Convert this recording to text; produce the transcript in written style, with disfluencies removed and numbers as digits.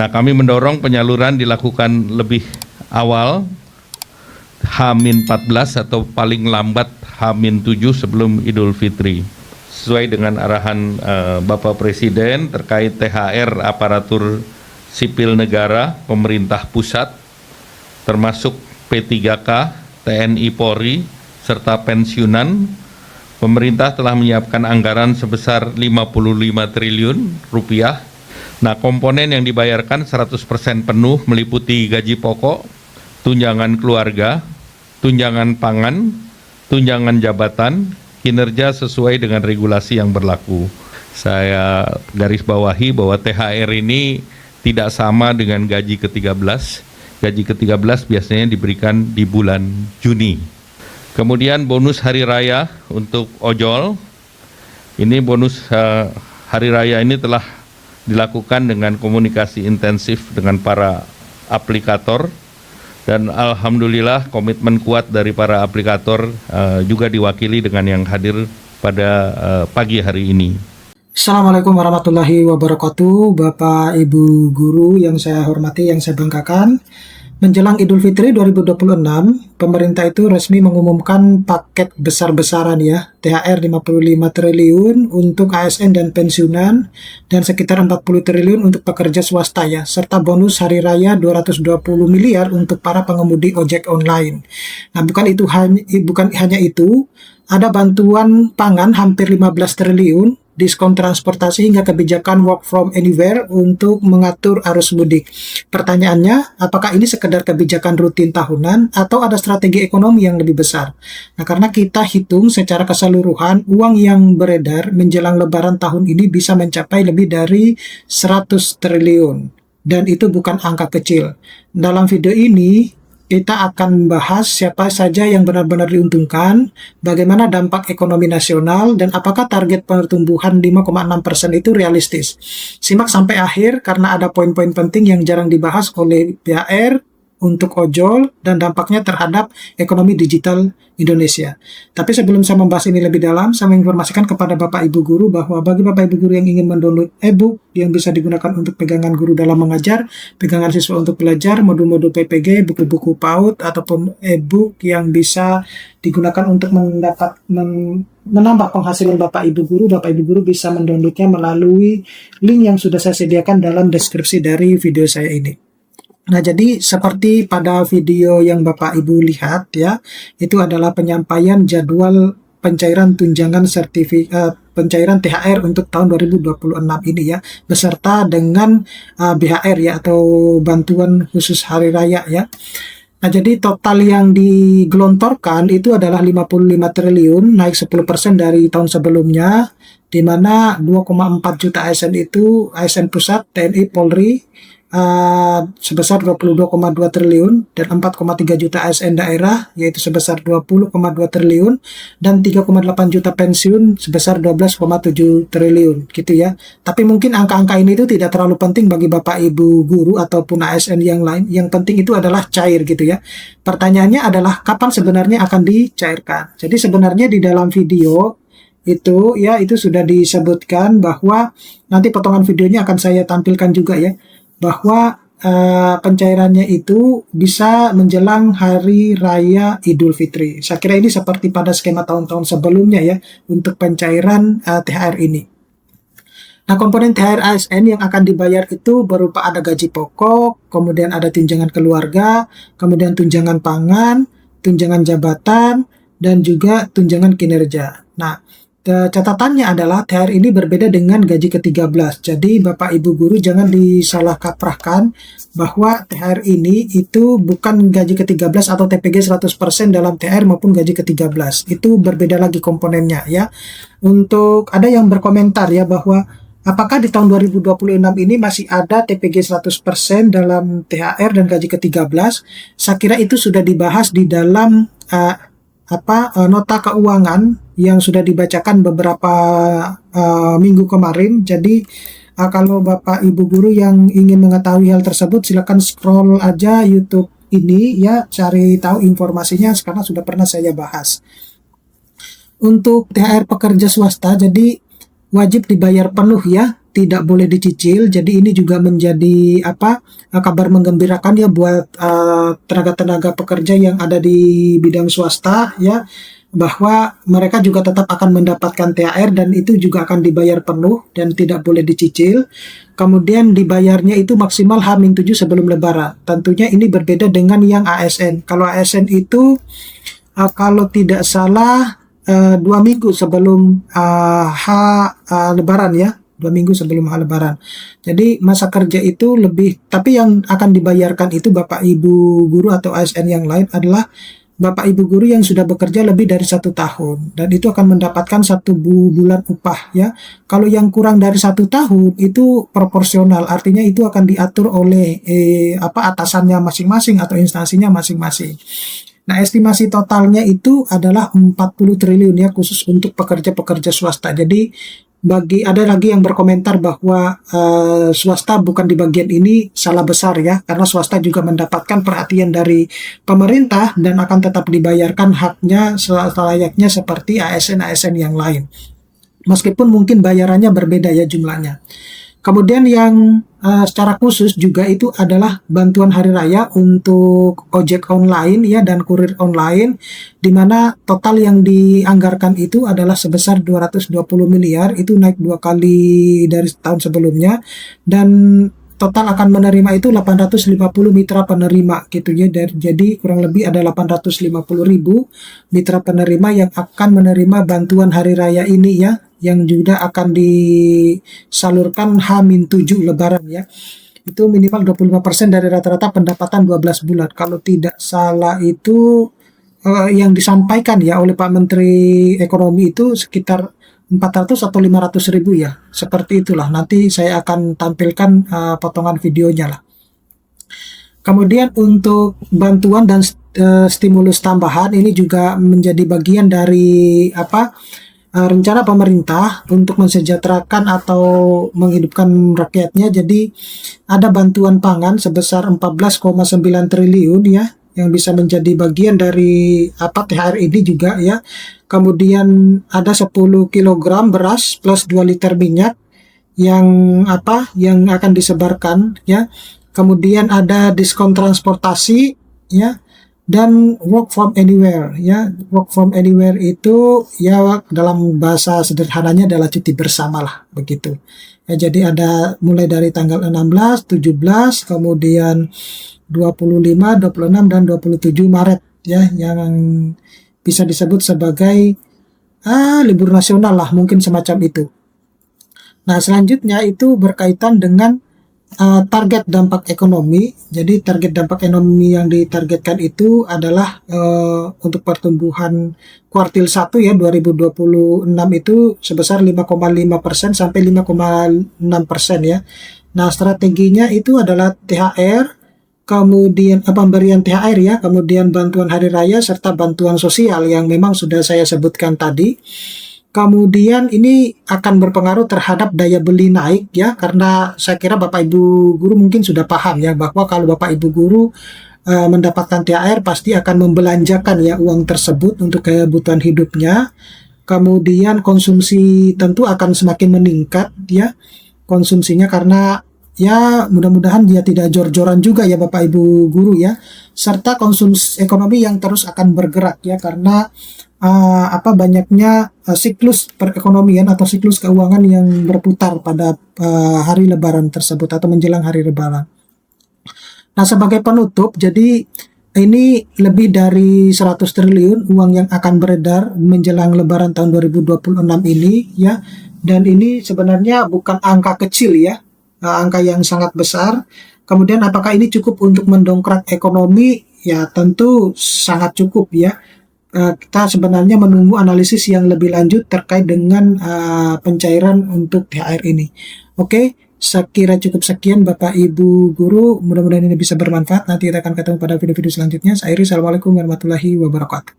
Nah, kami mendorong penyaluran dilakukan lebih awal, H-14 atau paling lambat H-7 sebelum Idul Fitri. Sesuai dengan arahan Bapak Presiden terkait THR aparatur sipil negara, pemerintah pusat, termasuk P3K, TNI Polri, serta pensiunan, pemerintah telah menyiapkan anggaran sebesar 55 triliun rupiah. Nah, komponen yang dibayarkan 100% penuh meliputi gaji pokok, tunjangan keluarga, tunjangan pangan, tunjangan jabatan, kinerja sesuai dengan regulasi yang berlaku. Saya garis bawahi bahwa THR ini tidak sama dengan gaji ke-13. Gaji ke-13 biasanya diberikan di bulan Juni. Kemudian bonus hari raya untuk ojol. Ini bonus hari raya ini telah dilakukan dengan komunikasi intensif dengan para aplikator, dan alhamdulillah komitmen kuat dari para aplikator juga diwakili dengan yang hadir pada pagi hari ini. Assalamualaikum warahmatullahi wabarakatuh, Bapak Ibu Guru yang saya hormati, yang saya banggakan. Menjelang Idul Fitri 2026, pemerintah itu resmi mengumumkan paket besar-besaran ya, THR 55 triliun untuk ASN dan pensiunan, dan sekitar 40 triliun untuk pekerja swasta ya, serta bonus hari raya 220 miliar untuk para pengemudi ojek online. Nah, bukan hanya itu, ada bantuan pangan hampir 15 triliun, diskon transportasi hingga kebijakan work from anywhere untuk mengatur arus mudik. Pertanyaannya, apakah ini sekedar kebijakan rutin tahunan atau ada strategi ekonomi yang lebih besar? Nah, karena kita hitung secara keseluruhan, uang yang beredar menjelang lebaran tahun ini bisa mencapai lebih dari 100 triliun. Dan itu bukan angka kecil. Dalam video ini, kita akan membahas siapa saja yang benar-benar diuntungkan, bagaimana dampak ekonomi nasional, dan apakah target pertumbuhan 5,6% itu realistis. Simak sampai akhir karena ada poin-poin penting yang jarang dibahas oleh BHR untuk ojol dan dampaknya terhadap ekonomi digital Indonesia. Tapi sebelum saya membahas ini lebih dalam, saya menginformasikan kepada Bapak Ibu Guru bahwa bagi Bapak Ibu Guru yang ingin mendownload e-book yang bisa digunakan untuk pegangan guru dalam mengajar, pegangan siswa untuk belajar, modul-modul PPG, buku-buku PAUD, ataupun e-book yang bisa digunakan untuk menambah penghasilan Bapak Ibu Guru bisa mendownloadnya melalui link yang sudah saya sediakan dalam deskripsi dari video saya ini. Nah, jadi seperti pada video yang Bapak Ibu lihat ya, itu adalah penyampaian jadwal pencairan tunjangan pencairan THR untuk tahun 2026 ini ya, beserta dengan BHR ya, atau bantuan khusus hari raya ya. Nah, jadi total yang digelontorkan itu adalah 55 triliun, naik 10% dari tahun sebelumnya, di mana 2,4 juta ASN itu ASN pusat, TNI, Polri, sebesar 22,2 triliun, dan 4,3 juta ASN daerah yaitu sebesar 20,2 triliun, dan 3,8 juta pensiun sebesar 12,7 triliun gitu ya. Tapi mungkin angka-angka ini itu tidak terlalu penting bagi Bapak Ibu Guru ataupun ASN yang lain. Yang penting itu adalah cair gitu ya. Pertanyaannya adalah kapan sebenarnya akan dicairkan. Jadi sebenarnya di dalam video itu ya, itu sudah disebutkan bahwa nanti potongan videonya akan saya tampilkan juga ya, bahwa pencairannya itu bisa menjelang hari raya Idul Fitri. Saya kira ini seperti pada skema tahun-tahun sebelumnya ya untuk pencairan THR ini. Nah, komponen THR ASN yang akan dibayar itu berupa ada gaji pokok, kemudian ada tunjangan keluarga, kemudian tunjangan pangan, tunjangan jabatan, dan juga tunjangan kinerja. Nah, catatannya adalah THR ini berbeda dengan gaji ke-13. Jadi Bapak Ibu Guru jangan disalah kaprahkan bahwa THR ini itu bukan gaji ke-13 atau TPG 100% dalam THR maupun gaji ke-13. Itu berbeda lagi komponennya ya. Untuk ada yang berkomentar ya bahwa apakah di tahun 2026 ini masih ada TPG 100% dalam THR dan gaji ke-13? Saya kira itu sudah dibahas di dalam nota keuangan yang sudah dibacakan beberapa minggu kemarin. Jadi kalau Bapak Ibu Guru yang ingin mengetahui hal tersebut, silakan scroll aja YouTube ini ya, cari tahu informasinya, karena sudah pernah saya bahas. Untuk THR pekerja swasta, jadi wajib dibayar penuh ya tidak boleh dicicil. Jadi ini juga menjadi kabar menggembirakan ya buat tenaga-tenaga pekerja yang ada di bidang swasta ya, bahwa mereka juga tetap akan mendapatkan THR dan itu juga akan dibayar penuh dan tidak boleh dicicil. Kemudian dibayarnya itu maksimal H-7 sebelum Lebaran. Tentunya ini berbeda dengan yang ASN. Kalau ASN itu kalau tidak salah 2 minggu sebelum Lebaran ya, 2 minggu sebelum Lebaran. Jadi masa kerja itu lebih, tapi yang akan dibayarkan itu Bapak Ibu guru atau ASN yang lain adalah Bapak Ibu guru yang sudah bekerja lebih dari 1 tahun, dan itu akan mendapatkan 1 bulan upah ya. Kalau yang kurang dari 1 tahun itu proporsional, artinya itu akan diatur oleh atasannya masing-masing atau instansinya masing-masing. Nah, estimasi totalnya itu adalah 40 triliun ya, khusus untuk pekerja-pekerja swasta. Jadi ada lagi yang berkomentar bahwa swasta bukan di bagian ini, salah besar ya, karena swasta juga mendapatkan perhatian dari pemerintah dan akan tetap dibayarkan haknya selayaknya seperti ASN-ASN yang lain. Meskipun mungkin bayarannya berbeda ya jumlahnya. Kemudian yang secara khusus juga itu adalah bantuan hari raya untuk ojek online ya dan kurir online, di mana total yang dianggarkan itu adalah sebesar 220 miliar, itu naik 2 kali dari tahun sebelumnya, dan total akan menerima itu 850 mitra penerima gitu ya. Jadi kurang lebih ada 850.000 mitra penerima yang akan menerima bantuan hari raya ini ya, yang juga akan disalurkan H-7 Lebaran ya. Itu minimal 25% dari rata-rata pendapatan 12 bulan. Kalau tidak salah itu yang disampaikan ya oleh Pak Menteri Ekonomi itu sekitar 400 atau 500 ribu ya. Seperti itulah. Nanti saya akan tampilkan potongan videonya lah. Kemudian untuk bantuan dan stimulus tambahan ini juga menjadi bagian dari rencana pemerintah untuk mensejahterakan atau menghidupkan rakyatnya. Jadi ada bantuan pangan sebesar 14,9 triliun ya, yang bisa menjadi bagian dari THR ini juga ya. Kemudian ada 10 kg beras plus 2 liter minyak yang akan disebarkan ya. Kemudian ada diskon transportasi ya, dan work from anywhere ya. Work from anywhere itu ya dalam bahasa sederhananya adalah cuti bersama lah begitu ya. Jadi ada mulai dari tanggal 16, 17, kemudian 25, 26 dan 27 Maret ya, yang bisa disebut sebagai libur nasional lah, mungkin semacam itu. Nah, selanjutnya itu berkaitan dengan target dampak ekonomi. Jadi target dampak ekonomi yang ditargetkan itu adalah untuk pertumbuhan kuartil 1 ya 2026 itu sebesar 5,5% sampai 5,6% ya. Nah, strateginya itu adalah THR, kemudian pemberian THR ya, kemudian bantuan hari raya serta bantuan sosial yang memang sudah saya sebutkan tadi. Kemudian ini akan berpengaruh terhadap daya beli naik ya, karena saya kira Bapak Ibu guru mungkin sudah paham ya, bahwa kalau Bapak Ibu guru mendapatkan THR pasti akan membelanjakan ya uang tersebut untuk kebutuhan hidupnya. Kemudian konsumsi tentu akan semakin meningkat ya konsumsinya, karena ya mudah-mudahan dia tidak jor-joran juga ya Bapak Ibu guru ya, serta konsumsi ekonomi yang terus akan bergerak ya, karena banyaknya siklus perekonomian atau siklus keuangan yang berputar pada hari Lebaran tersebut atau menjelang hari Lebaran. Nah, sebagai penutup, jadi ini lebih dari 100 triliun uang yang akan beredar menjelang Lebaran tahun 2026 ini ya, dan ini sebenarnya bukan angka kecil ya, angka yang sangat besar. Kemudian apakah ini cukup untuk mendongkrak ekonomi? Ya tentu sangat cukup ya. Kita sebenarnya menunggu analisis yang lebih lanjut terkait dengan pencairan untuk THR ini. Oke, saya kira cukup sekian Bapak Ibu guru, mudah-mudahan ini bisa bermanfaat. Nanti kita akan ketemu pada video-video selanjutnya. Saya Iri, assalamualaikum warahmatullahi wabarakatuh.